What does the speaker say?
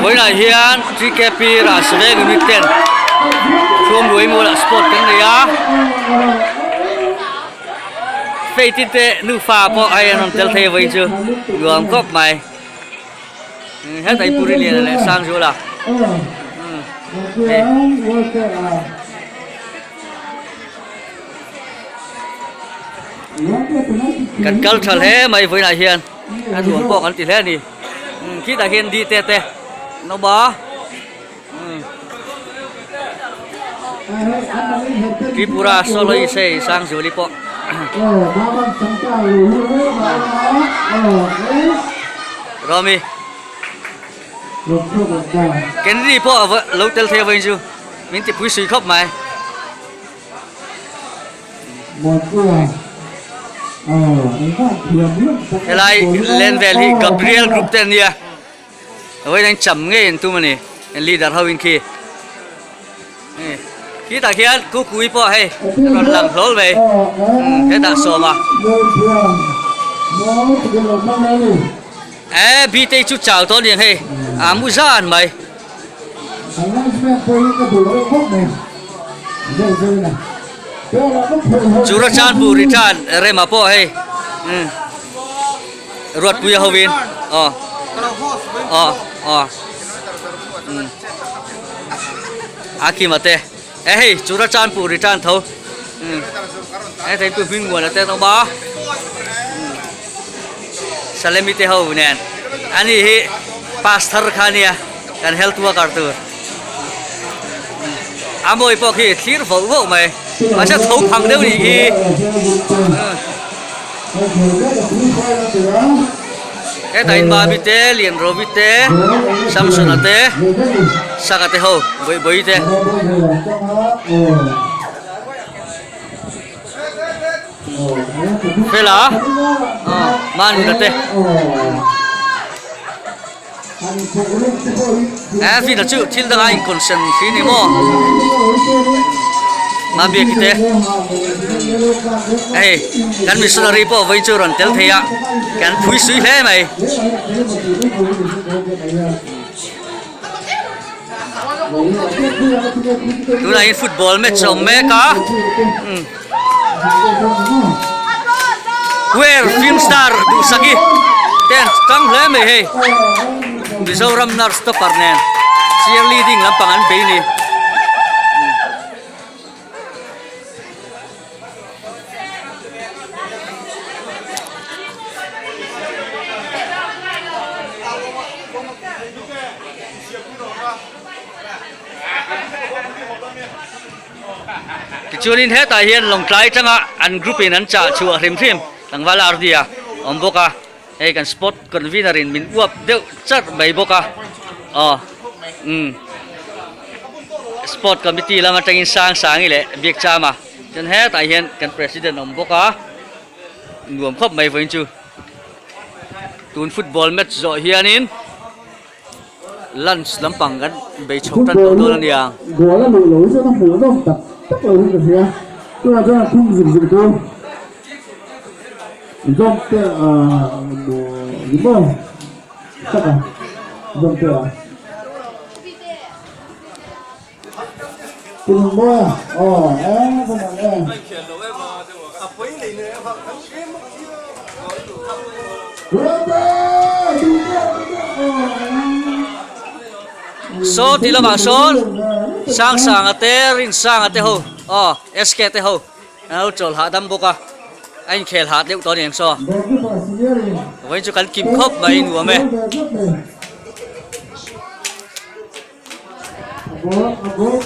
với lại hiện GKP là sẽ người tiền không đuổi mua là sport cái này á phê tin tệ nữ pha po ai ăn tel thế vậy chứ gồm cốc mày hết tay puri liền này sang rồi là cần câu trả thế mày với lại hiền anh đuổi bộ anh tỷ lệ đi khi đại hiền đi tè tè nó bó Tripura solo ise sang rồi đi bộ Romi cái đi bộ lâu tel theo vậy chứ mình chỉ quý suy khóc mày cái này lên về thì Gabriel group tên nha với anh chậm nghe tu mà nè leader hậu in kia khi ta kia cú cúi po hay còn làm lố về cái ta số mà bị tay chút chào tôi liền hay mua ra ăn mày chú ra chan bù return re mà po hay ruột bùi hậu viên aki mate hey chú ra chan bù return thâu thấy tôi vinh nguồn là tên ông bá salemite hậu nè anh ấy pastor khania kan health worker amoi po khi thir vỗ vỗ mày mà sẽ thấu thằng đâu đi khi cái tay ba bị té liền rồi bị té Samson té sao cái hậu bơi té thế là man người té vì là chữ thiên đàng anh còn sân khí này mò mà biết cái thế cái missionary po với chưa rồi tel thế ạ cái phui suy thế mày tôi này football match trong mẹ cá where film star du saki ten căng lẽ mày hey Mizoram nars to parnen cheerleading lampangan be ni chuanin he tai hian long tlai tanga an group in an cha chua hrim hrim langwala ardia omboka hey kan sport convener in min uap deuh chat bai boka sport committee lama tangin sang ile biak chama chen he tai hian kan president omboka nuam khop mai voin chu tun football match zo hianin lunch lampang kan bei chhok tan do ania gola lo cho nó phù nó tập tất là cái gì tôi là không dùng tôi dòng cái gì mà chắc là dòng cái cùng mua cái này so thì là bạn son sang ate rin sang ate ho SK ate ho áo trol hạ đâm boka anh khel hạt liệu to niệm so với cho căn kim khớp mà in của mẹ bố